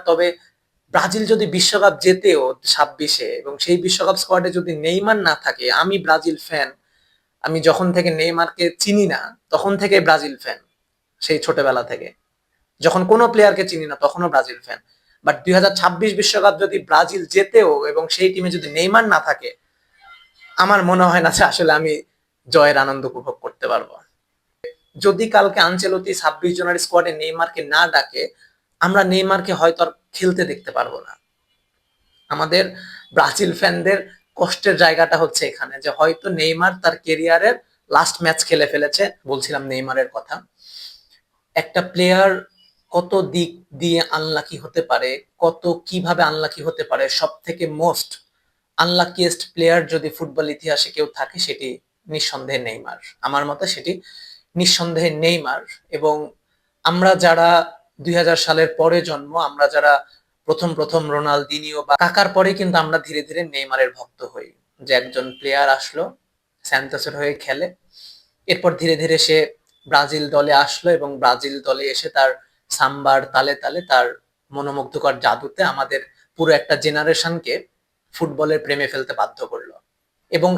তবে ব্রাজিল যদি বিশ্বকাপ জেতেও 26-এ এবং সেই বিশ্বকাপ স্কোয়াডে যদি নেইমার না থাকে, আমি ব্রাজিল ফ্যান। আমি যখন থেকে নেইমারকে চিনি না তখন থেকে ব্রাজিল ফ্যান, সেই ছোটবেলা থেকে। যখন কোনো প্লেয়ারকে চিনি না তখনও ব্রাজিল ফ্যান। বাট 2026 বিশ্বকাপ যদি ব্রাজিল জেতেও এবং সেই টিমে যদি নেইমার না থাকে, আমার মনে হয় না যে আসলে আমি জয়ের আনন্দ উপভোগ করতে পারবো। যদি কালকে আনচেলত্তি 26 জনের স্কোয়াডে নেইমারকে না ডাকে, আমরা নেইমারকে হয়তো আর খেলতে দেখতে পারবো না। আমাদের ব্রাজিল ফ্যানদের কষ্টের জায়গাটা হচ্ছে এখানে, যে হয়তো নেইমার তার কেরিয়ারের লাস্ট ম্যাচ খেলে ফেলেছে। বলছিলাম নেইমারের কথা। একটা প্লেয়ার কত দিক দিয়ে আনলাকি হতে পারে, কত কিভাবে আনলাকি হতে পারে, সব থেকে মোস্ট আনলাকিয়েস্ট প্লেয়ার যদি ফুটবল ইতিহাসে কেউ থাকে, সেটি নিঃসন্দেহে নেইমার। আমার মতে সেটি নিঃসন্দেহে নেইমার। এবং আমরা যারা 2000 সালের পরে জন্ম, আমরা যারা প্রথম প্রথম রোনালদিনিও বা কাকার পরে কিন্তু আমরা ধীরে ধীরে নেইমারের ভক্ত হই। যে একজন প্লেয়ার আসলো, স্যান্টোসের হয়ে খেলে, এরপর ধীরে ধীরে সে ব্রাজিল দলে আসলো এবং ব্রাজিল দলে এসে তার সাম্বার তালে তালে, তার মনোমুগ্ধকর জাদুতে আমাদের পুরো একটা জেনারেশনকে ফুটবলের প্রেমে ফেলতে বাধ্য করলো। এবং